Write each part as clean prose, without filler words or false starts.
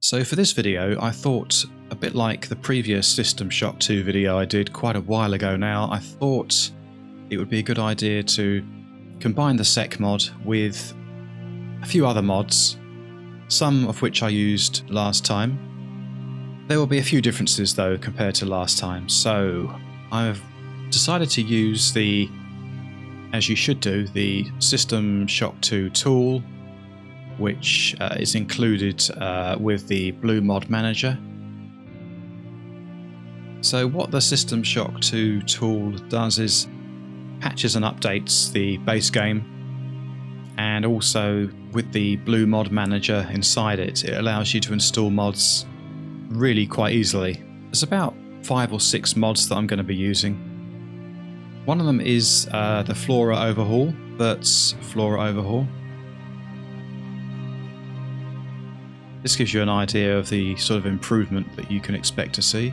So for this video, I thought, a bit like the previous System Shock 2 video I did quite a while ago now, I thought it would be a good idea to combine the Secmod with a few other mods, some of which I used last time. There will be a few differences though compared to last time, so I've decided to use the, as you should do, the System Shock 2 tool, which is included with the Blue Mod Manager. So what the System Shock 2 tool does is patches and updates the base game, and also with the Blue Mod Manager inside it, it allows you to install mods really quite easily. There's about 5 or 6 mods that I'm going to be using. One of them is the Flora Overhaul, Vurt's Flora Overhaul. This gives you an idea of the sort of improvement that you can expect to see.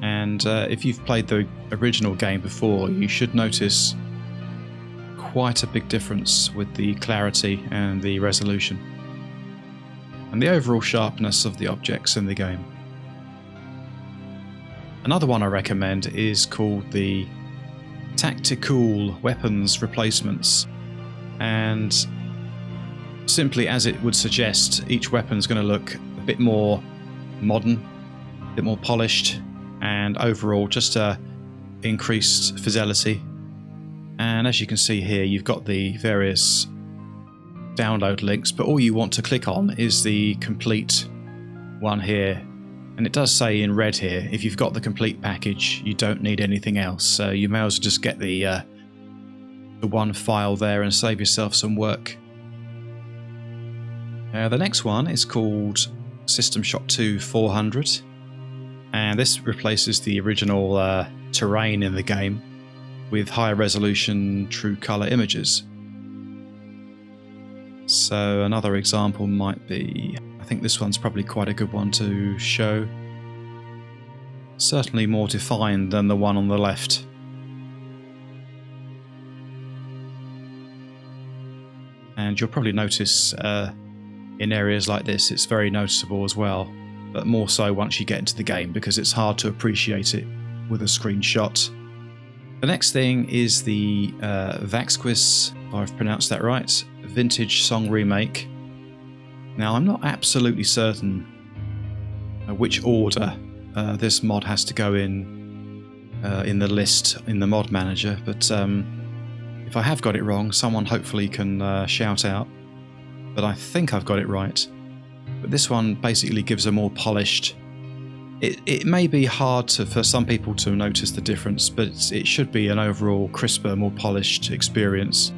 And if you've played the original game before, you should notice quite a big difference with the clarity and the resolution, and the overall sharpness of the objects in the game. Another one I recommend is called the Tacticool Weapons Replacements. And simply as it would suggest, each weapon's going to look a bit more modern, a bit more polished, and overall just increased fidelity. And as you can see here, you've got the various download links, but all you want to click on is the complete one here. And it does say in red here, if you've got the complete package, you don't need anything else. So you may as well just get the one file there and save yourself some work. The next one is called System Shock 2 400, and this replaces the original terrain in the game with high resolution true color images. So another example might be, I think this one's probably quite a good one to show. Certainly more defined than the one on the left. And you'll probably notice in areas like this it's very noticeable as well, but more so once you get into the game because it's hard to appreciate it with a screenshot. The next thing is the Vaxquis, if I've pronounced that right, Vintage Song Remake. Now I'm not absolutely certain which order this mod has to go in the list in the mod manager, but if I have got it wrong, someone hopefully can shout out, but I think I've got it right. But this one basically gives a more polished... It may be hard for some people to notice the difference, but it should be an overall crisper, more polished experience.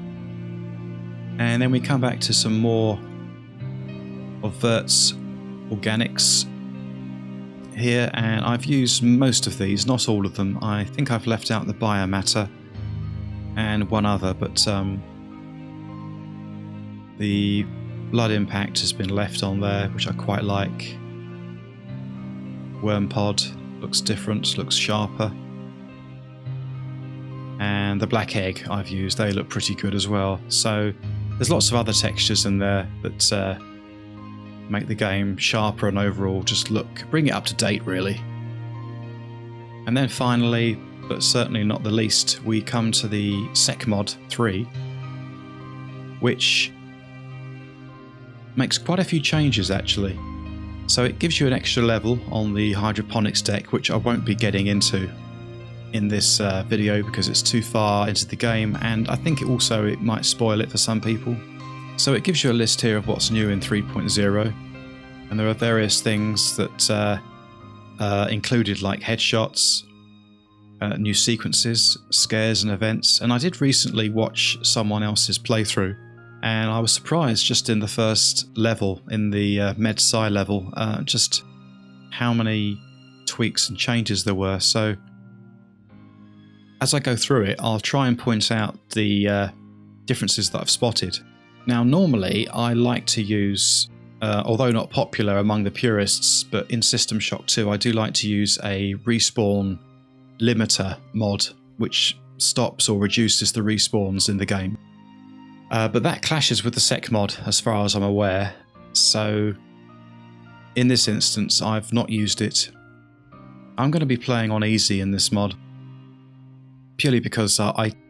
And then we come back to some more of Vurt's organics here, and I've used most of these, not all of them. I think I've left out the biomatter and one other, but the blood impact has been left on there, which I quite like. Worm pod looks different, looks sharper. And the black egg I've used, they look pretty good as well. So there's lots of other textures in there that make the game sharper and overall just bring it up to date really. And then finally, but certainly not the least, we come to the Secmod 3, which makes quite a few changes actually. So it gives you an extra level on the hydroponics deck, which I won't be getting into in this video because it's too far into the game, and I think it might spoil it for some people. So it gives you a list here of what's new in 3.0, and there are various things that included, like headshots, new sequences, scares and events. And I did recently watch someone else's playthrough, and I was surprised just in the first level, in the Med Sci level, just how many tweaks and changes there were. So as I go through it, I'll try and point out the differences that I've spotted. Now normally I like to use, although not popular among the purists, but in System Shock 2 I do like to use a respawn limiter mod, which stops or reduces the respawns in the game. But that clashes with the Secmod as far as I'm aware. So in this instance, I've not used it. I'm going to be playing on easy in this mod, purely because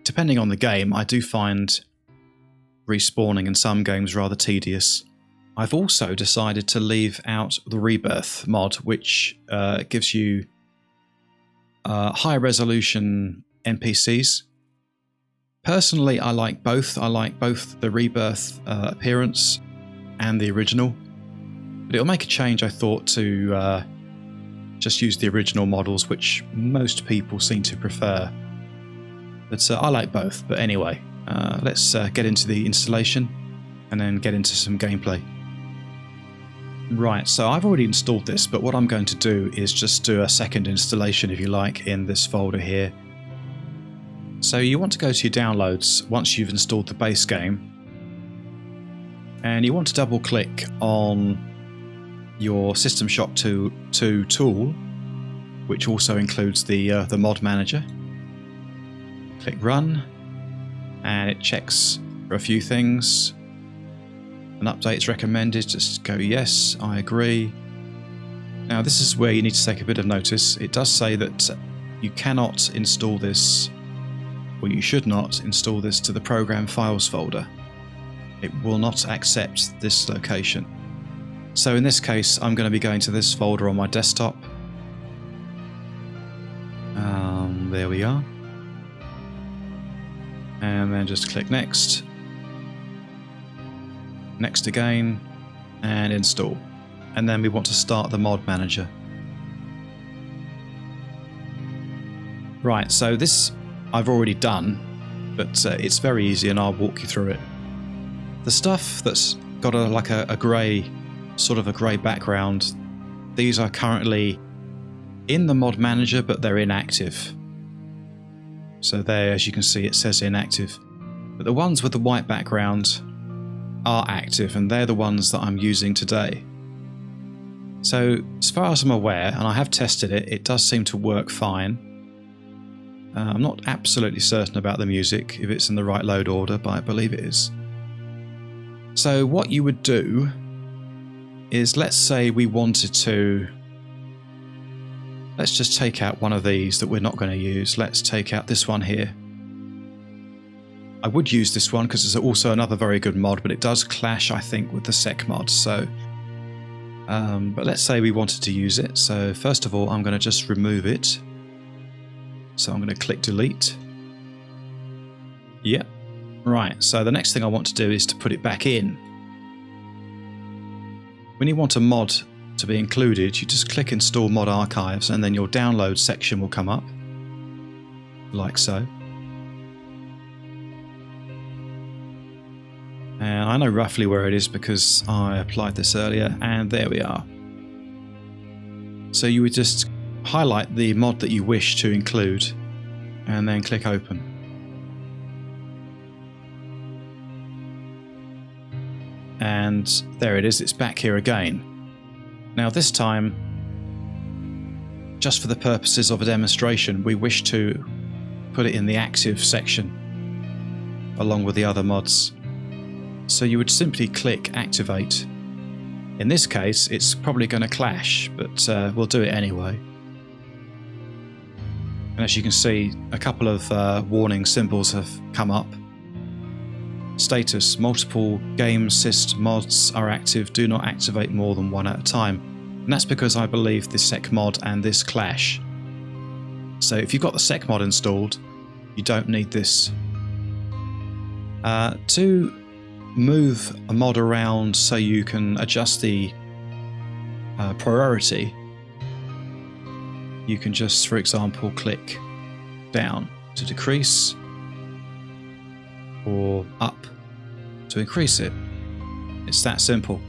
depending on the game, I do find respawning in some games rather tedious. I've also decided to leave out the Rebirth mod, which gives you high resolution NPCs. Personally, I like both. I like both the Rebirth appearance and the original. But it'll make a change, I thought, to just use the original models, which most people seem to prefer. But I like both. But anyway, let's get into the installation and then get into some gameplay. Right, so I've already installed this, but what I'm going to do is just do a second installation, if you like, in this folder here. So you want to go to your downloads once you've installed the base game, and you want to double click on your System Shock 2 tool, which also includes the mod manager. Click run, and it checks for a few things. An update is recommended, just go yes, I agree. Now this is where you need to take a bit of notice. It does say that you cannot install this, or you should not install this to the program files folder. It will not accept this location. So in this case, I'm going to be going to this folder on my desktop. There we are. And then just click next. Next again, and install. And then we want to start the mod manager. Right, so this I've already done, but it's very easy and I'll walk you through it. The stuff that's got a grey, sort of a grey background, these are currently in the mod manager, but they're inactive. So there, as you can see, it says inactive. But the ones with the white background are active, and they're the ones that I'm using today. So as far as I'm aware, and I have tested it, it does seem to work fine. I'm not absolutely certain about the music, if it's in the right load order, but I believe it is. So what you would do is, let's say we wanted to, let's just take out one of these that we're not going to use. Let's take out this one here. I would use this one because it's also another very good mod, but it does clash, I think, with the Secmod. So, but let's say we wanted to use it. So first of all, I'm going to just remove it. So I'm going to click delete. Yep. Right. So the next thing I want to do is to put it back in. When you want a mod to be included, you just click install mod archives, and then your download section will come up, like so. And I know roughly where it is because I applied this earlier, and there we are. So you would just highlight the mod that you wish to include and then click open. And there it is, it's back here again. Now this time, just for the purposes of a demonstration, we wish to put it in the active section along with the other mods. So you would simply click activate. In this case, it's probably going to clash, but we'll do it anyway. And as you can see, a couple of warning symbols have come up. Status: multiple game syst mods are active. Do not activate more than one at a time. And that's because I believe the Secmod and this clash. So if you've got the Secmod installed, you don't need this. To move a mod around so you can adjust the priority, you can just, for example, click down to decrease or up to increase it. It's that simple.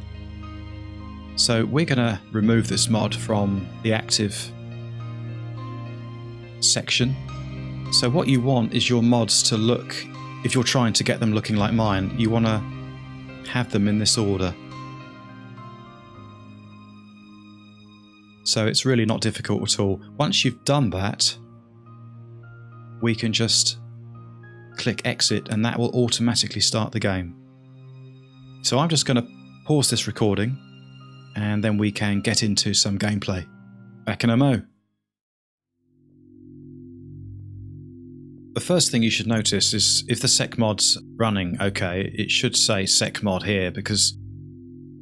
So we're going to remove this mod from the active section. So what you want is your mods to look, if you're trying to get them looking like mine, you want to have them in this order. So it's really not difficult at all. Once you've done that, we can just click exit and that will automatically start the game. So I'm just going to pause this recording and then we can get into some gameplay. Back in a mo. The first thing you should notice is if the Secmod's running okay, it should say Secmod here because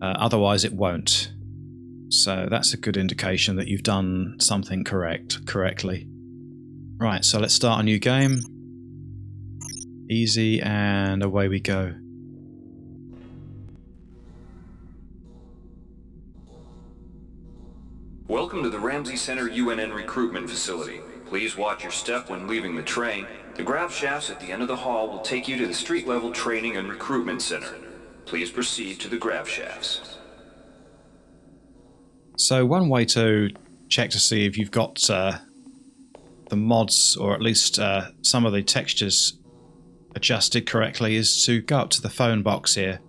otherwise it won't. So that's a good indication that you've done something correctly. Right, so let's start a new game. Easy, and away we go. Welcome to the Ramsey Center UNN recruitment facility. Please watch your step when leaving the train. The grab shafts at the end of the hall will take you to the street-level training and recruitment center. Please proceed to the grab shafts. So one way to check to see if you've got the mods, or at least some of the textures adjusted correctly, is to go up to the phone box here.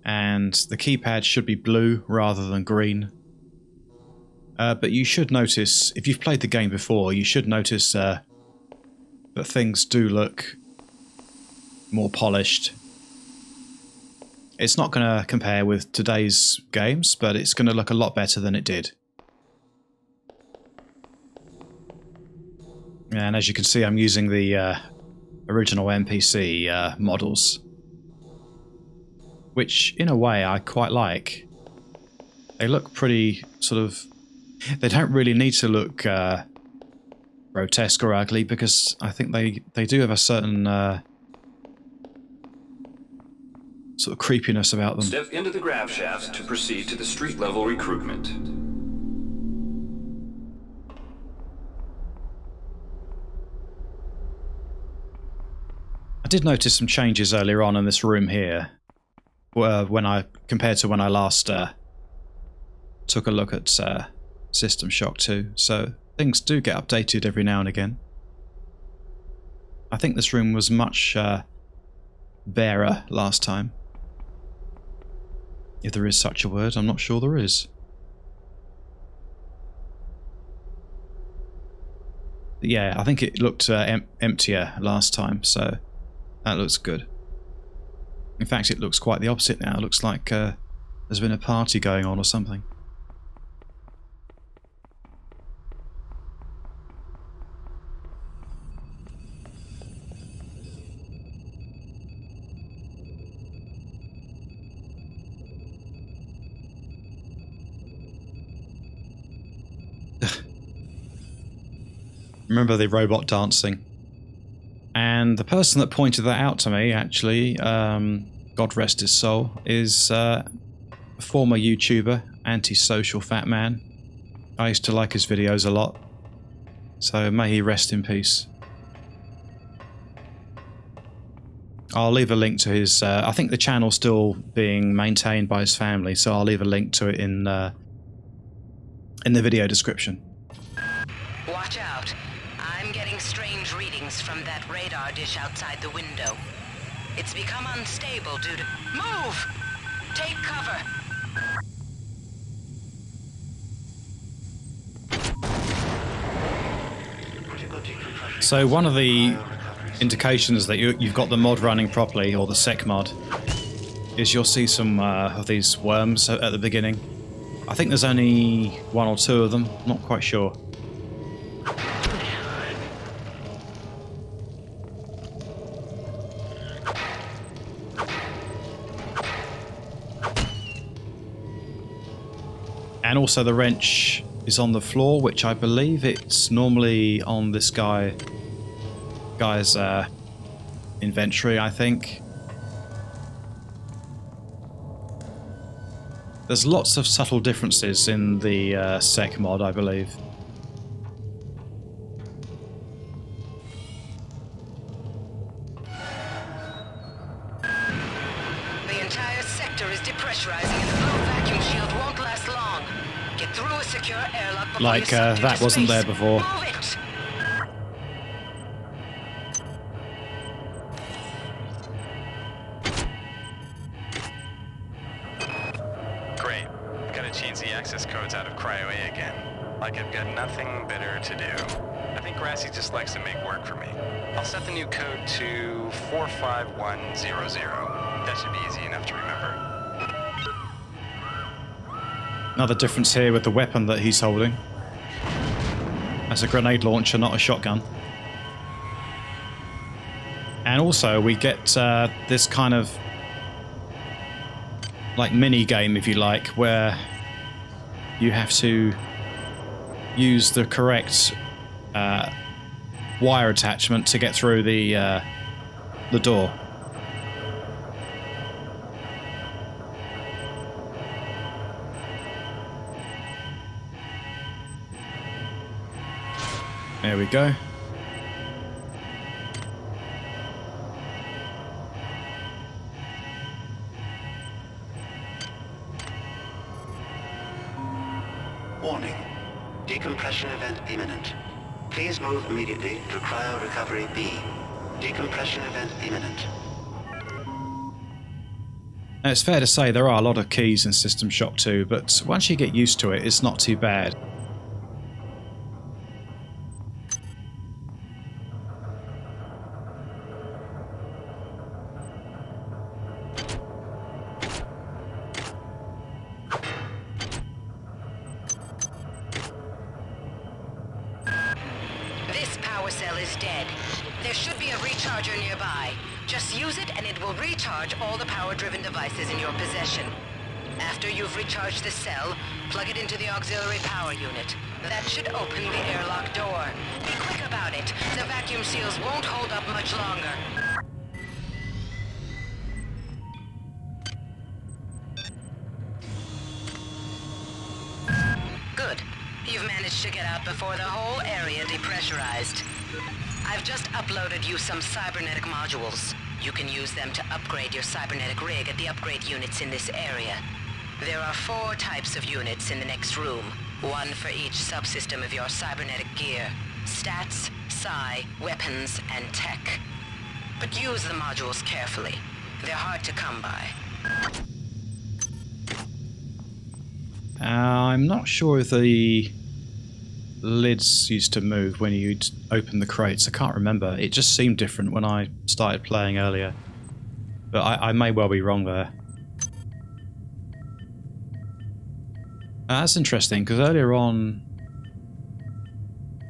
And the keypad should be blue rather than green. But you should notice, if you've played the game before, you should notice that things do look more polished. It's not going to compare with today's games, but it's going to look a lot better than it did. And as you can see, I'm using the original NPC models, which in a way I quite like. They look pretty sort of... They don't really need to look grotesque or ugly because I think they do have a certain sort of creepiness about them. Step into the grab shafts to proceed to the street level recruitment. I did notice some changes earlier on in this room here, compared to when I last took a look at System Shock 2, so things do get updated every now and again. I think this room was much barer last time. If there is such a word, I'm not sure there is. But yeah, I think it looked emptier last time, so that looks good. In fact, it looks quite the opposite now. It looks like there's been a party going on or something. Remember the robot dancing. And the person that pointed that out to me, actually, God rest his soul, is a former YouTuber, antisocial fat man. I used to like his videos a lot. So may he rest in peace. I'll leave a link to his... I think the channel's still being maintained by his family, so I'll leave a link to it in the video description. Watch out. I'm getting strange readings from that radar dish outside the window. It's become unstable due to... Move! Take cover! So one of the indications that you've got the mod running properly, or the Secmod, is you'll see some of these worms at the beginning. I think there's only one or two of them, not quite sure. And also the wrench is on the floor, which I believe it's normally on this guy's inventory, I think. There's lots of subtle differences in the Secmod, I believe. The entire sector is depressurizing and the blow vacuum shield won't last long. Get through a secure airlock before Like that wasn't there before. Move it! Great. Gotta change the access codes out of Cryo A again. Like I've got nothing better to do. I think Grassy just likes to make work for me. I'll set the new code to 45100. That should be easy enough to remember. Another difference here with the weapon that he's holding. That's a grenade launcher, not a shotgun. And also we get this kind of like mini game, if you like, where you have to use the correct wire attachment to get through the door. There we go. Warning. Decompression event imminent. Please move immediately to cryo recovery B. Decompression event imminent. Now, it's fair to say there are a lot of keys in System Shock 2, but once you get used to it, it's not too bad. All the power-driven devices in your possession. After you've recharged the cell, plug it into the auxiliary power unit. That should open the airlock door. Be quick about it. The vacuum seals won't hold up much longer. Good. You've managed to get out before the whole area depressurized. I've just uploaded you some cybernetic modules. You can use them to upgrade your cybernetic rig at the upgrade units in this area. There are 4 types of units in the next room, one for each subsystem of your cybernetic gear. Stats, psi, weapons, and tech. But use the modules carefully. They're hard to come by. I'm not sure if the lids used to move when you'd open the crates. I can't remember. It just seemed different when I started playing earlier. But I may well be wrong there. That's interesting, because earlier on...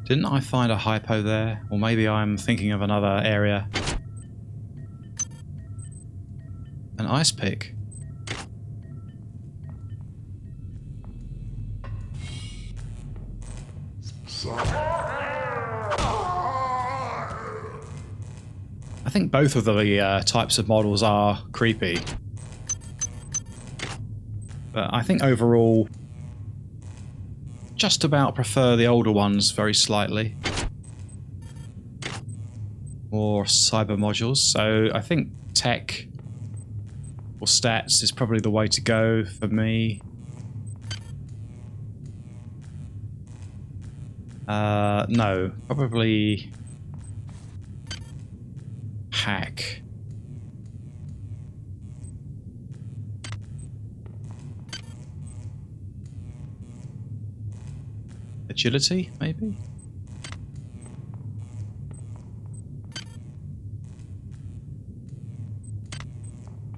Didn't I find a hypo there? Or maybe I'm thinking of another area. An Icepick. I think both of the types of models are creepy. But I think overall, just about prefer the older ones very slightly. More cyber modules. So I think tech or stats is probably the way to go for me. No, probably hack. Agility, maybe?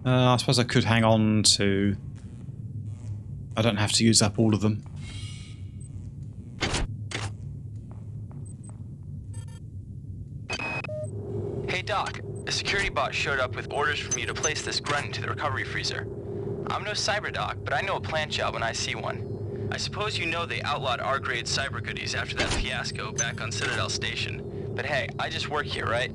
I suppose I could hang on to... I don't have to use up all of them. Hey Doc, a security bot showed up with orders from you to place this grunt into the recovery freezer. I'm no cyber doc, but I know a plant job when I see one. I suppose you know they outlawed R-grade cyber goodies after that fiasco back on Citadel Station. But hey, I just work here, right?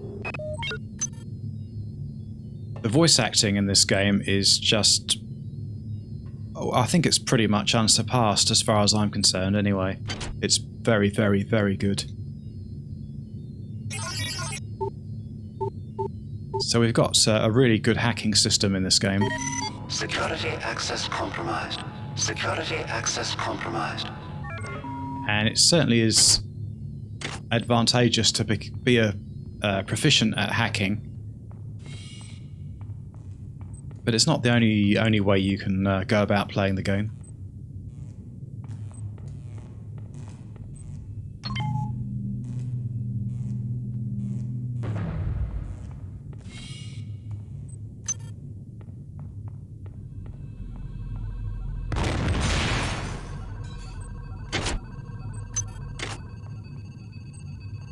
The voice acting in this game is just... Oh, I think it's pretty much unsurpassed as far as I'm concerned anyway. It's very, very, very good. So we've got a really good hacking system in this game. Security access compromised. Security access compromised. And it certainly is advantageous to be a proficient at hacking. But it's not the only way you can go about playing the game.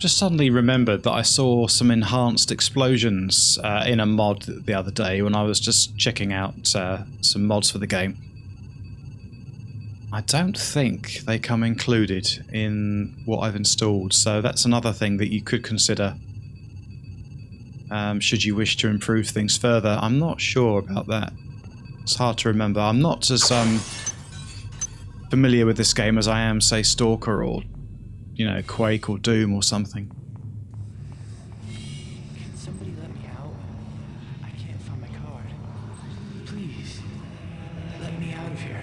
Just suddenly remembered that I saw some enhanced explosions in a mod the other day when I was just checking out some mods for the game. I don't think they come included in what I've installed, so that's another thing that you could consider should you wish to improve things further. I'm not sure about that. It's hard to remember. I'm not as familiar with this game as I am, say, Stalker or, you know, Quake or Doom or something. Can somebody let me out? I can't find my card. Please, let me out of here.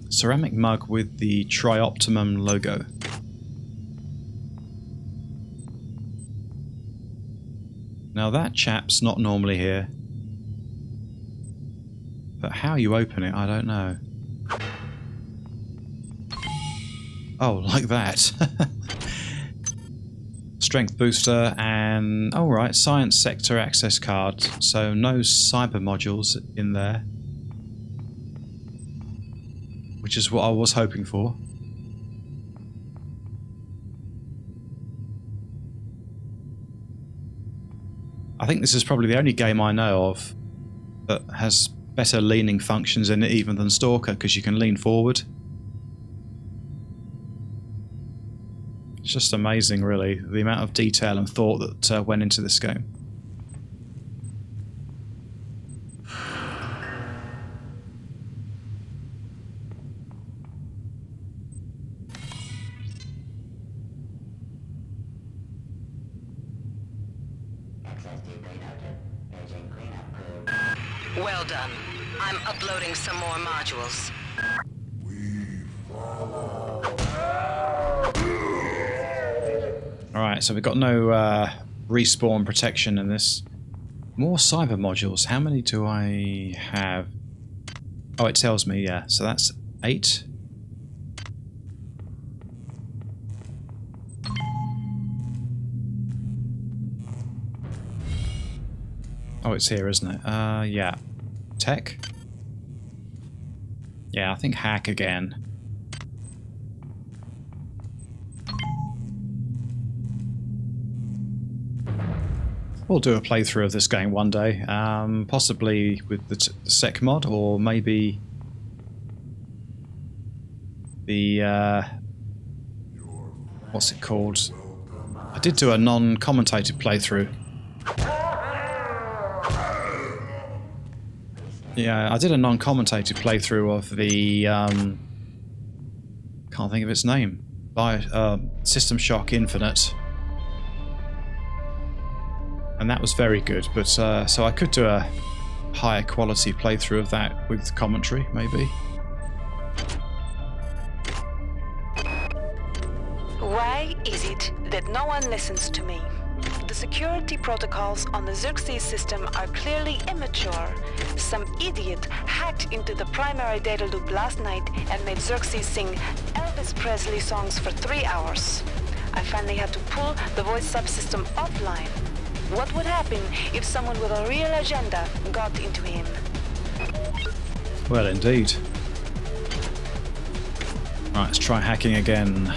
Ceramic mug with the Trioptimum logo. Now that chap's not normally here. But how you open it, I don't know. Oh, like that. Strength booster and... oh right, science sector access card. So no cyber modules in there. Which is what I was hoping for. I think this is probably the only game I know of that has better leaning functions in it even than Stalker, because you can lean forward. It's just amazing, really, the amount of detail and thought that went into this game. Well done. I'm uploading some more modules. Alright, so we've got no respawn protection in this. More cyber modules. How many do I have? Oh, it tells me, yeah. So that's 8. Oh, it's here, isn't it? Yeah. Tech? Yeah, I think hack again. We'll do a playthrough of this game one day, possibly with the Secmod, or maybe the what's it called? I did do a non-commentated playthrough. Yeah, I did a non-commentated playthrough of the can't think of its name. System Shock Infinite. And that was very good, but so I could do a higher quality playthrough of that with commentary, maybe. Why is it that no one listens to me? The security protocols on the Xerxes system are clearly immature. Some idiot hacked into the primary data loop last night and made Xerxes sing Elvis Presley songs for 3 hours. I finally had to pull the voice subsystem offline. What would happen if someone with a real agenda got into him? Well, indeed. Right, let's try hacking again.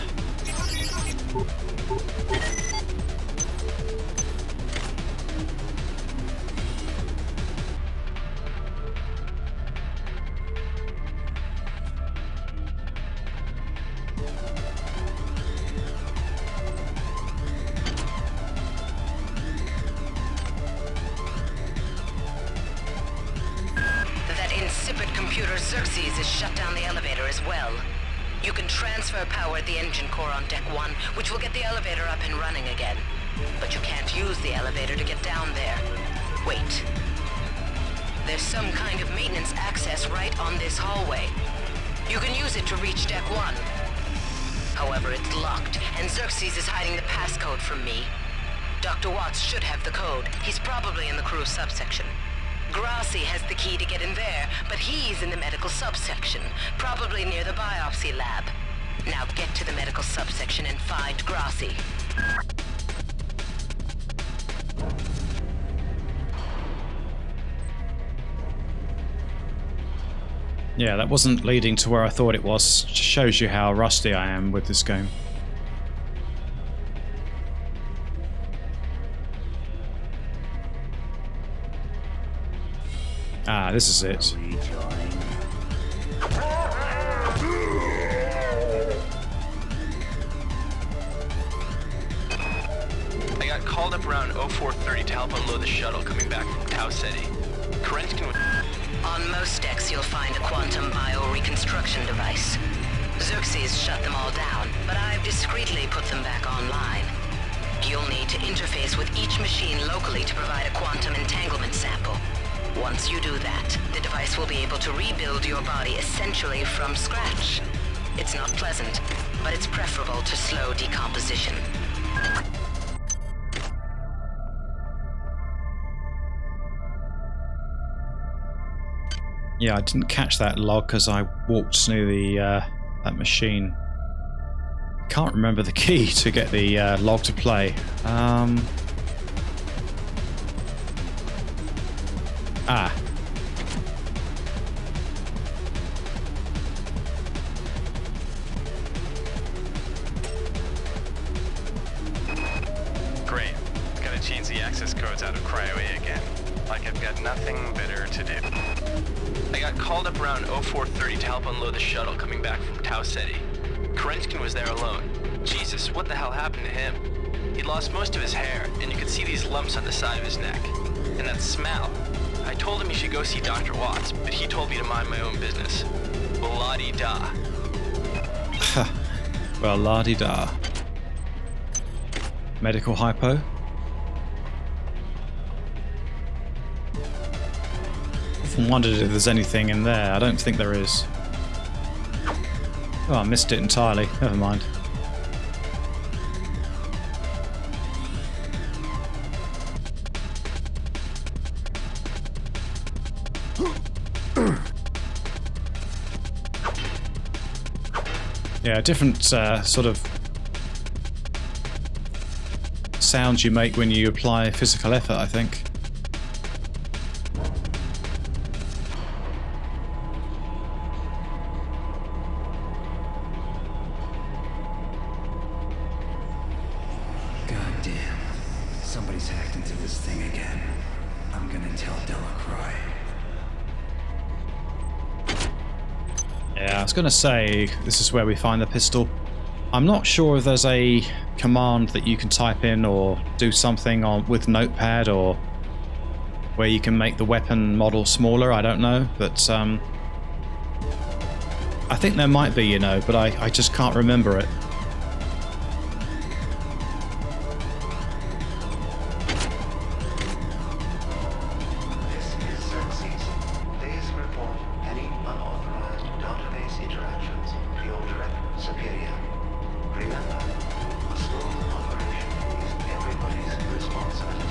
Xerxes has shut down the elevator as well. You can transfer power at the engine core on deck 1, which will get the elevator up and running again. But you can't use the elevator to get down there. Wait. There's some kind of maintenance access right on this hallway. You can use it to reach deck 1. However, it's locked, and Xerxes is hiding the passcode from me. Dr. Watts should have the code. He's probably in the crew subsection. Grassi has the key to get in there, but he's in the medical subsection, probably near the biopsy lab. Now get to the medical subsection and find Grassi. Yeah, that wasn't leading to where I thought it was. Just shows you how rusty I am with this game. Ah, this is it. I got called up around 0430 to help unload the shuttle coming back from Tau Ceti. Kerenskin was... On most decks, you'll find a quantum bio-reconstruction device. Xerxes shut them all down, but I've discreetly put them back online. You'll need to interface with each machine locally to provide a quantum entanglement sample. Once you do that, the device will be able to rebuild your body essentially from scratch. It's not pleasant, but it's preferable to slow decomposition. Yeah, I didn't catch that log because I walked near the that machine. Can't remember the key to get the log to play. Great. Gotta change the access codes out of Cryo A again. Like I've got nothing better to do. I got called up around 0430 to help unload the shuttle coming back from Tau Ceti. Kerenskin was there alone. Jesus, what the hell happened to him? He'd lost most of his hair, and you could see these lumps on the side of his neck. And that smell. I told him he should go see Dr. Watts, but he told me to mind my own business. Well, la-di-da. Well, la-di-da. Medical hypo? Often wondered if there's anything in there. I don't think there is. Oh, I missed it entirely. Never mind. Yeah, different sort of sounds you make when you apply physical effort, I think. Goddamn. Somebody's hacked into this thing again. I'm gonna tell Delacroix. Yeah, I was going to say this is where we find the pistol. I'm not sure if there's a command that you can type in or do something on with Notepad or where you can make the weapon model smaller. I don't know, but I think there might be, you know, but I just can't remember it. This is Xerxes. Please report any unauthorized database interactions to your direct superior. Remember, a smooth operation is everybody's responsibility.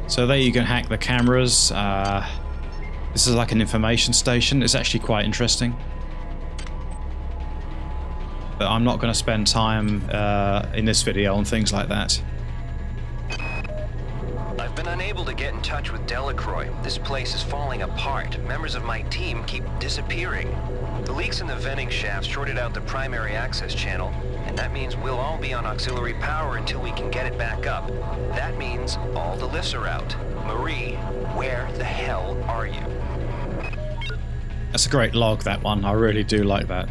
So there you can hack the cameras. This is like an information station. It's actually quite interesting. But I'm not going to spend time in this video on things like that. I've been unable to get in touch with Delacroix. This place is falling apart. Members of my team keep disappearing. The leaks in the venting shaft shorted out the primary access channel, and that means we'll all be on auxiliary power until we can get it back up. That means all the lifts are out. Marie, where the hell are you? That's a great log, that one. I really do like that.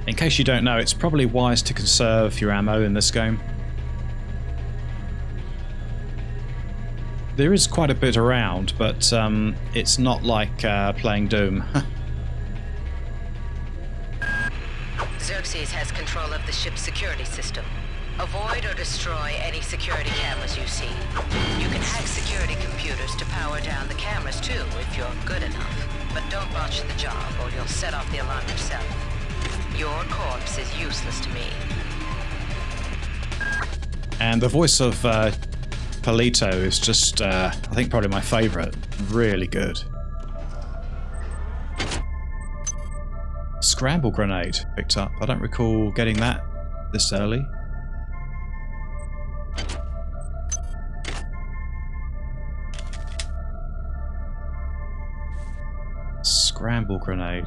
In case you don't know, it's probably wise to conserve your ammo in this game. There is quite a bit around, but it's not like playing Doom. Xerxes has control of the ship's security system. Avoid or destroy any security cameras you see. You can hack security computers to power down the cameras too, if you're good enough. But don't botch the job, or you'll set off the alarm yourself. Your corpse is useless to me. And the voice of Polito is just, I think, probably my favourite. Really good. scramble grenade picked up. I don't recall getting that this early. Scramble grenade.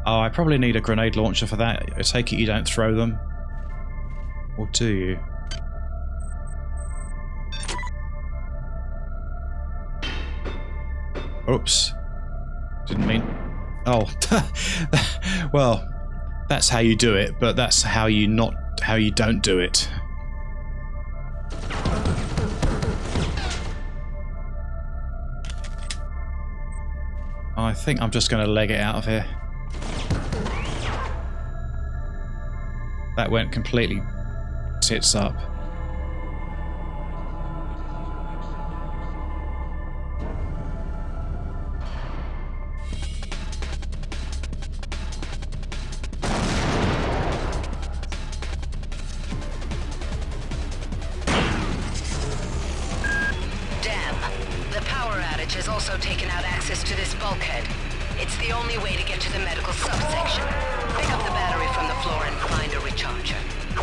Oh, I probably need a grenade launcher for that. I take it you don't throw them. Or do you? Oops. Didn't mean... Oh. Well, that's how you do it, but that's how you don't do it. I think I'm just going to leg it out of here. That went completely tits up. Has also taken out access to this bulkhead. It's the only way to get to the medical subsection. Pick up the battery from the floor and find a recharger.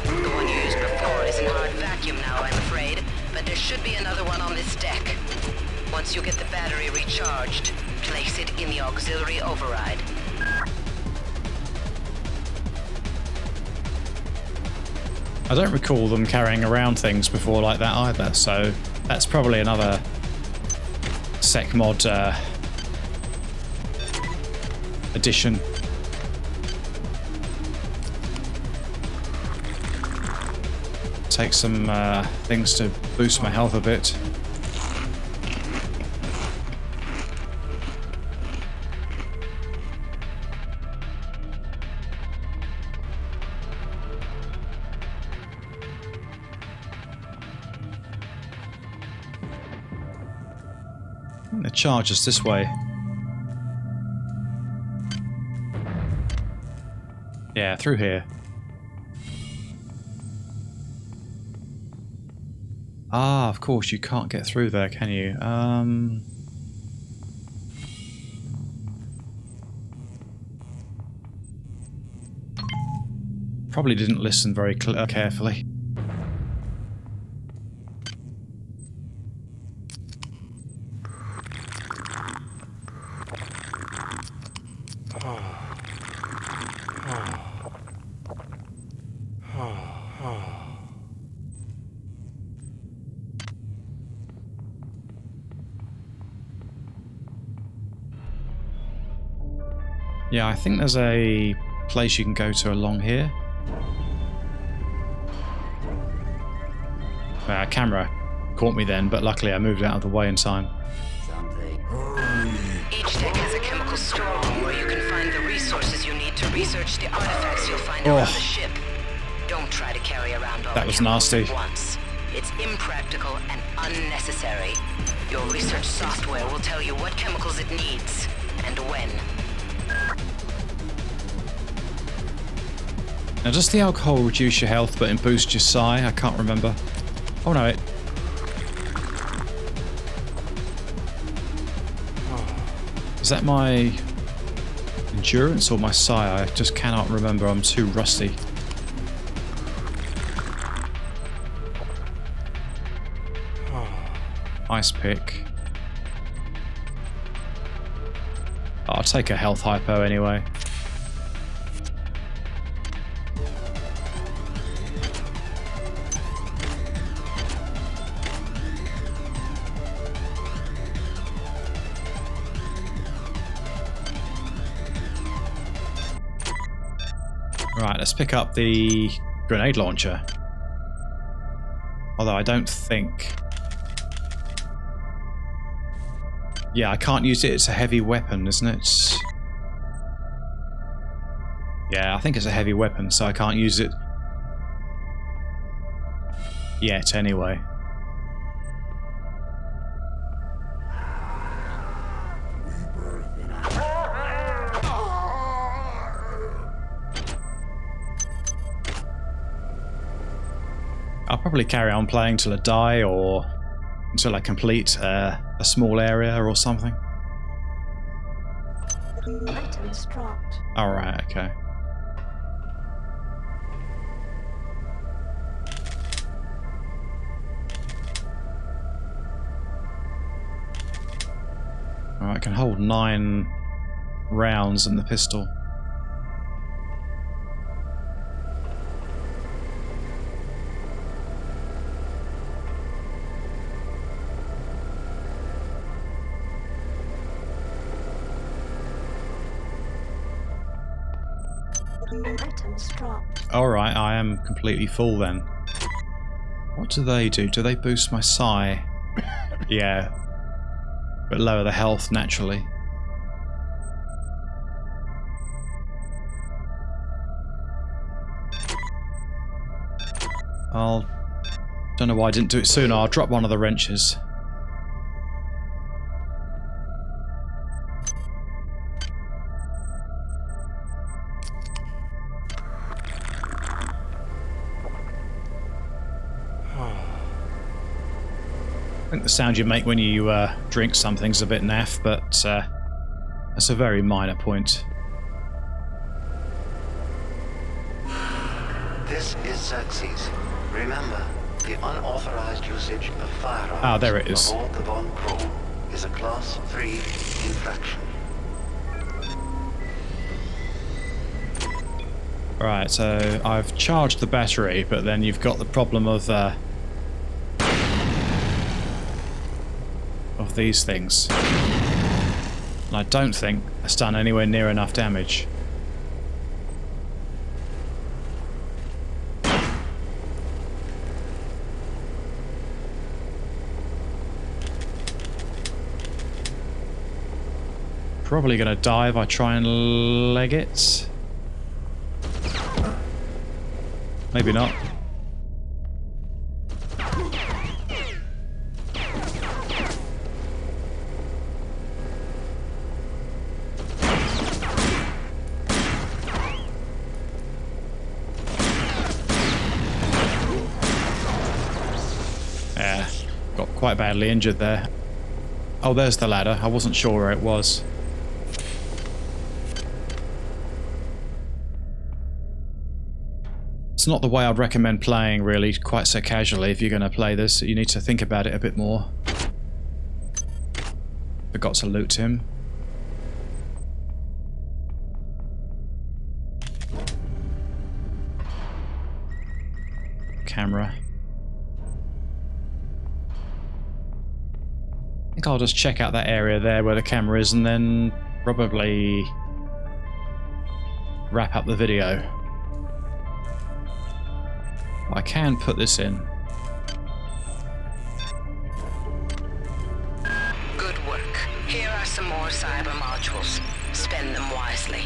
The one you used before is in hard vacuum now, I'm afraid, but there should be another one on this deck. Once you get the battery recharged, place it in the auxiliary override. I don't recall them carrying around things before like that either, so that's probably another Secmod addition. Take some things to boost my health a bit. The charge is this way. Yeah, through here. Ah, of course, you can't get through there, can you? Probably didn't listen very carefully. Yeah, I think there's a place you can go to along here. Camera caught me then, but luckily I moved out of the way in time. Each deck has a chemical storeroom where you can find the resources you need to research the artifacts you'll find around the ship. Don't try to carry around all that was the chemicals nasty. at once. It's impractical and unnecessary. Your research software will tell you what chemicals it needs and when. Now, does the alcohol reduce your health but boost your psi? I can't remember. Oh no, it... Is that my endurance or my psi? I just cannot remember. I'm too rusty. Icepick. I'll take a health hypo anyway. Right, let's pick up the grenade launcher. Although I don't think... Yeah, I can't use it. It's a heavy weapon, isn't it? Yeah, I think it's a heavy weapon, so I can't use it yet anyway. I'll probably carry on playing till I die or until I complete a small area or something. Items dropped. Alright, okay. Alright, I can hold 9 rounds in the pistol. Items dropped. Alright, I am completely full then. What do they do? Do they boost my psi? Yeah. But lower the health naturally. Don't know why I didn't do it sooner. I'll drop one of the wrenches. I think the sound you make when you drink something's a bit naff, but that's a very minor point. This is Xerxes. Remember, the unauthorized usage of firearms Ah, there it is. aboard the Bond crew is a Class 3 infraction. Right, so I've charged the battery, but then you've got the problem of these things. And I don't think it's done anywhere near enough damage. Probably gonna die if I try and leg it. Maybe not. Yeah, got quite badly injured there. Oh, there's the ladder. I wasn't sure where it was. It's not the way I'd recommend playing, really, quite so casually. If you're going to play this, you need to think about it a bit more. Forgot to loot him. Camera. I think I'll just check out that area there where the camera is and then probably wrap up the video. I can put this in. Good work. Here are some more cyber modules. Spend them wisely.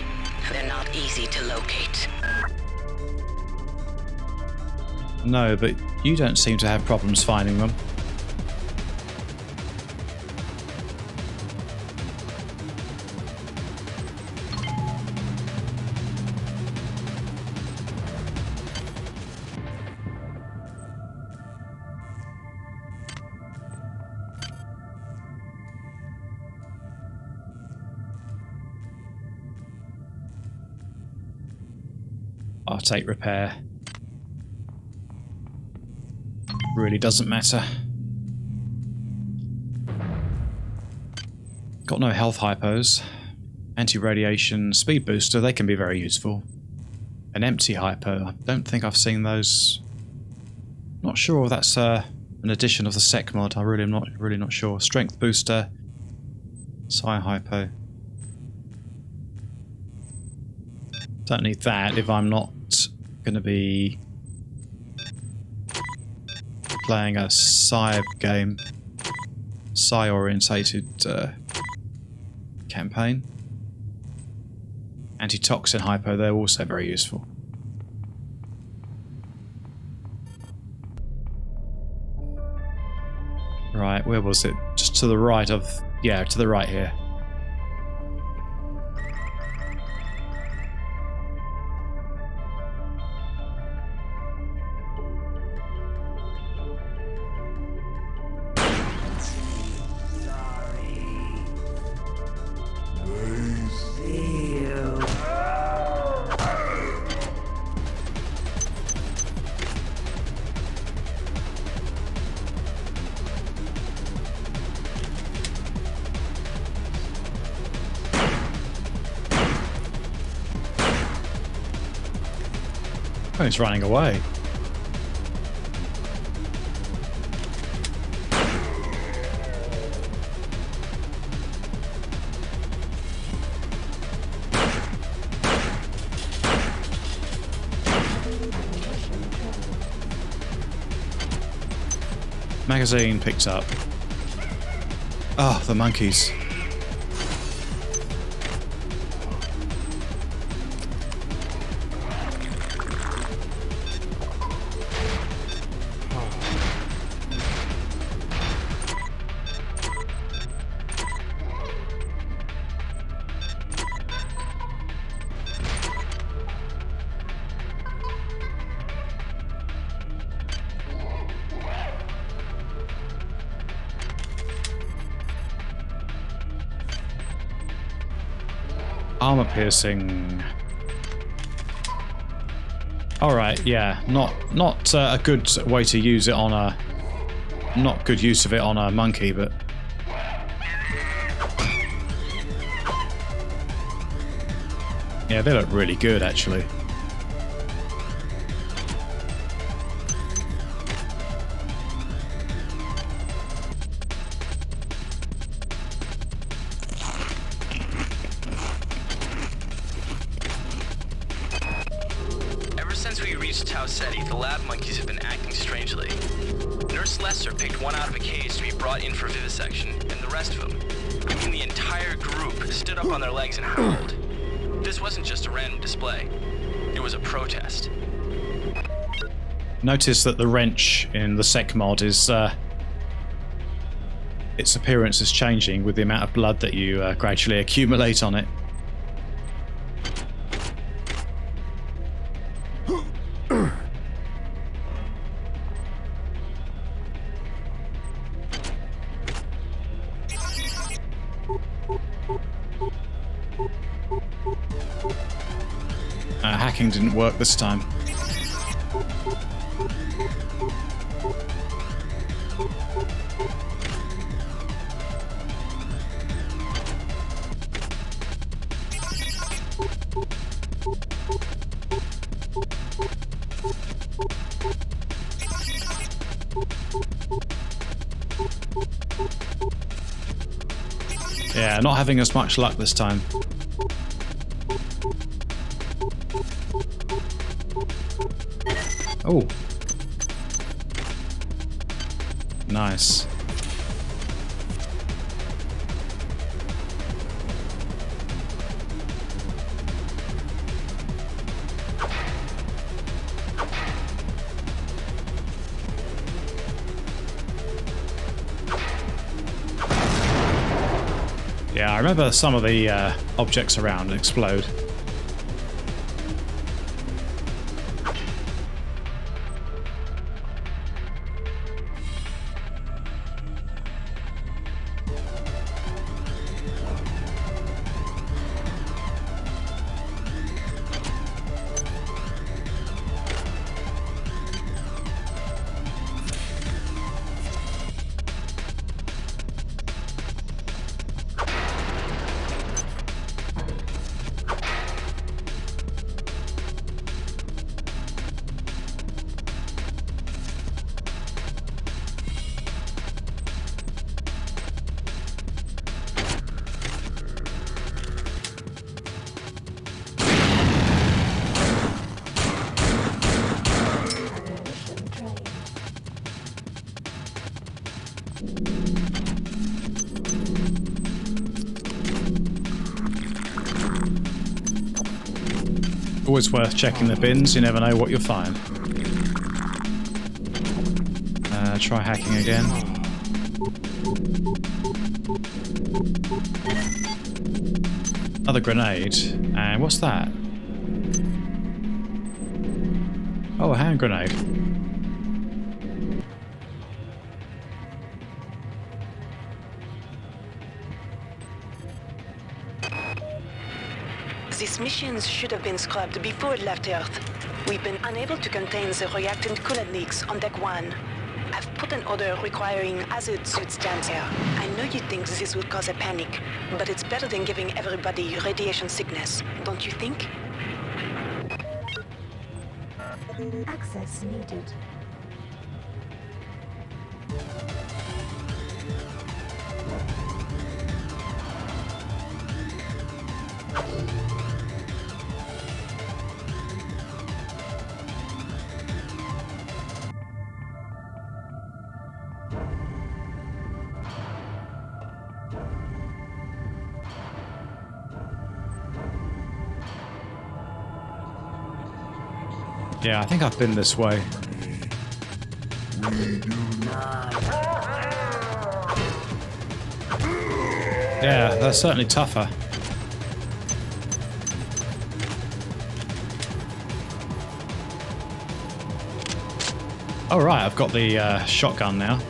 They're not easy to locate. No, but you don't seem to have problems finding them. I'll take repair. Really doesn't matter. Got no health hypos. Anti-radiation speed booster, they can be very useful. An empty hypo, I don't think I've seen those. Not sure if that's an addition of the Secmod. I'm really not sure. Strength booster, psi hypo. Don't need that if I'm not going to be playing a Psi game, Psi orientated campaign. Antitoxin hypo, they're also very useful. Right, where was it? Just to the right of... yeah, to the right here. Oh, he's running away. Magazine picked up. Oh, the monkeys. Armor piercing. All right, yeah, not a good way to use it on a, not good use of it on a monkey, but yeah, they look really good actually. The lab monkeys have been acting strangely. Nurse Lester picked one out of a cage to be brought in for vivisection, and the rest of them, I mean the entire group, stood up on their legs and howled. This wasn't just a random display. It was a protest. Notice that the wrench in the Secmod is, its appearance is changing with the amount of blood that you gradually accumulate on it. Hacking didn't work this time. Yeah, not having as much luck this time. Oh. Nice. Yeah, I remember some of the objects around explode. Always worth checking the bins, you never know what you'll find. Try hacking again. Another grenade. And what's that? Oh, a hand grenade. These machines should have been scrubbed before it left Earth. We've been unable to contain the reactant coolant leaks on Deck 1. I've put an order requiring hazard suits down there. I know you think this would cause a panic, but it's better than giving everybody radiation sickness, don't you think? Access needed. Yeah, I think I've been this way. Yeah, they're certainly tougher. Oh right, I've got the shotgun now.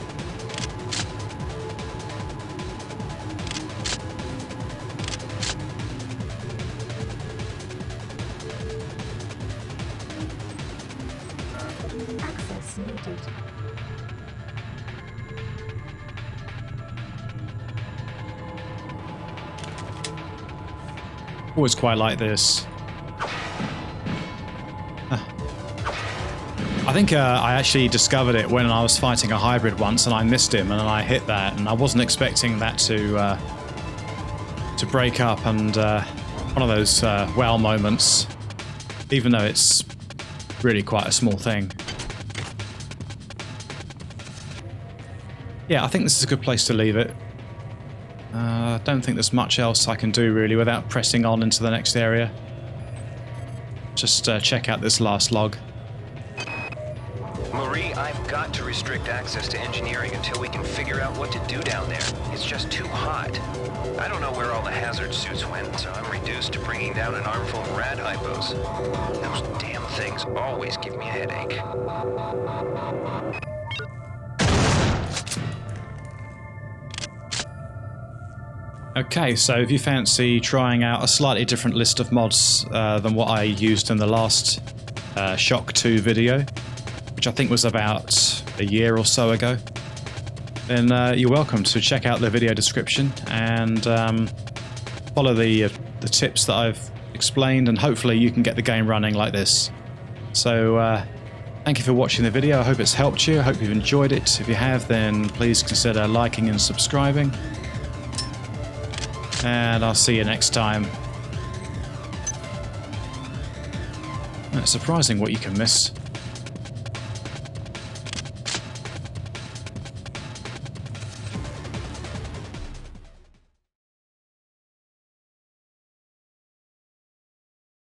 Access needed. Always quite like this. I think I actually discovered it when I was fighting a hybrid once and I missed him and then I hit that and I wasn't expecting that to break up, and one of those wow moments, even though it's really quite a small thing. Yeah, I think this is a good place to leave it. I don't think there's much else I can do really without pressing on into the next area. Just check out this last log. Marie, I've got to restrict access to engineering until we can figure out what to do down there. It's just too hot. I don't know where all the hazard suits went, so I'm reduced to bringing down an armful of rad hypos. Those damn things always give me a headache. Okay, so if you fancy trying out a slightly different list of mods than what I used in the last Shock 2 video, which I think was about a year or so ago, then you're welcome to check out the video description and follow the tips that I've explained, and hopefully you can get the game running like this. So thank you for watching the video. I hope it's helped you. I hope you've enjoyed it. If you have, then please consider liking and subscribing. And I'll see you next time. It's surprising what you can miss.